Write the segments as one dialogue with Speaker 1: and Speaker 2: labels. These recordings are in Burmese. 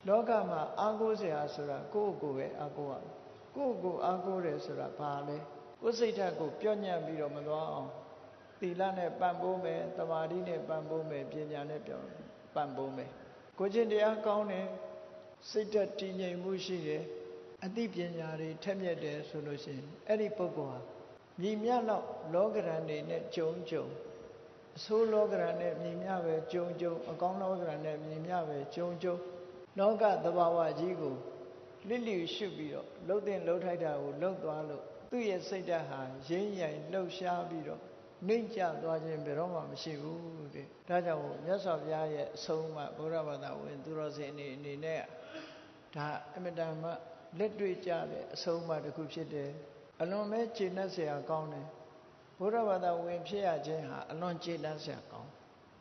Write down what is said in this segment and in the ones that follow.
Speaker 1: လောကမှာအားကိုးစရာဆိုတာကိုယ့်ကိုယ်ပဲအားကိုးရမယ်ကိုယ့်ကိုယ်အားကိုးတယ်ဆိုတာဘာလဲကိုယ်စိတ်ဓာတ်ကိုပြော့ညံ့ပြီးတော့မသွားအောင်သီလနဲ့ပံ့ပိုးမယ်သမာဓိနဲ့ပံ့ပိုးမယ်ပညာနဲ့ပံ့ပိုးမယ်ကိုယ်ချင်းတရားကောင်းတယ်စိတ်ဓာတ်တည်ငြိမ်မှုရှိတယ်အသိပညာတွေထက်မြက်တယ်ဆိုလို့ရှိရင်အဲ့ဒီပုဂ္ဂိုလ်ဟာမြည်မြတော့လောကရန်တွေနဲ့ကြုံအဆိုးလောကရန်နဲ့မြည်မြပဲကြုံအကောင်းလောကရန်နဲ့မြည်မြပဲကြုံလောကသဘာဝကြီးကိုလစ်လျူရှုပြီးတော့လှုပ်တဲ့လှုပ်ထိုက်တာကိုလှုပ်သွားလို့သူ့ရဲ့စိတ်ဓာတ်ဟာရင်းရိုင်လှုပ်ရှားပြီးတော့နှိမ့်ကျသွားခြင်းဘယ်တော့မှမရှိဘူးတဲ့ဒါကြောင့်မြတ်စွာဘုရားရဲ့အဆုံးအမဗုဒ္ဓဘာသာဝင်သူတော်စင်အနေနဲ့ဒါအမြဲတမ်းလက်တွေ့ကြတဲ့အဆုံးအမတစ်ခုဖြစ်တယ်အလွန်ပဲကျေနပ်စရာကောင်းတယ်ဘုရားဘာသာဝင်ဖြစ်ရခြင်းဟာအလွန်ကျေနပ်စရာကောင်း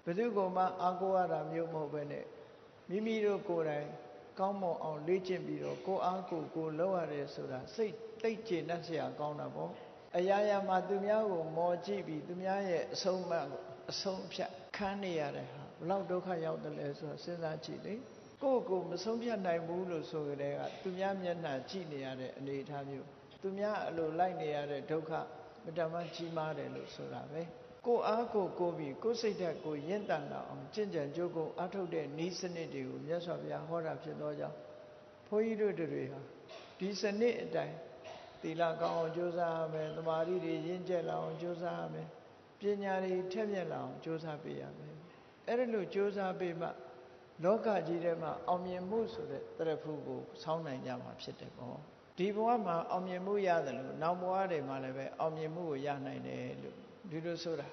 Speaker 1: ဘယ်သူကမှအားကိုးရတာမျိုးမဟုတ်ပဲနဲ့မိမိတို့ကိုယ်တိုင်ကောင်းမွန်အောင်လေ့ကျင့်ပြီးတော့ကိုယ်အားကိုယ်လုပ်ရတယ်ဆိုတာစိတ်သိကျေနပ်စရာကောင်းတာပေါ့အရာရာမှာသူများကိုမော်ကြည့်ပြီးသူများရဲ့အဆုံးအဖြတ်ခံနေရတဲ့ဟာဘလောက်ဒုက္ခရောက်တယ်လဲဆိုတာစဉ်းစားကြည့်လေကိုယ်မဆုံးဖြတ်နိုင်ဘူးလို့ဆိုကြတဲ့ကသူများမျက်နှာကြည့်နေရတဲ့အနေအထားမျိုးသူများအလိုလိုက်နေရတဲ့ဒုက္ခမတမကြီးမားတယ်လို့ဆိုတာပဲကိုယ်အားကိုယ်ပြီးကိုယ်စိတ်ဓာတ်ကိုရင့်တန်လာအောင်ကြင်ကြံကြိုးကိုအားထုတ်တဲ့ဤစနစ်တွေကိုမြတ်စွာဘုရားဟောတာဖြစ်သောကြောင့်ဘုန်းကြီးတို့တွေဟာဒီစနစ်အတိုင်းသီလကောင်းအောင်ကြိုးစားရမယ်သမာဓိတွေရင့်ကျက်လာအောင်ကြိုးစားရမယ်ပညာတွေထက်မြက်လာအောင်ကြိုးစားပေးရမယ်အဲ့ဒါလို့ကြိုးစားပေးမှလောကကြီးထဲမှာအောင်မြင်မှုဆိုတဲ့တရဖူကိုဆောင်းနိုင်ကြမှာဖြစ်တယ်ပေါ့ဒီဘဝမှာအောင်မြင်မှုရတယ်လို့နောက်ဘဝတွေမှာလည်းပဲအောင်မြင်မှုကိုရနိုင်တယ်လို့ဒီလိုဆိုတာ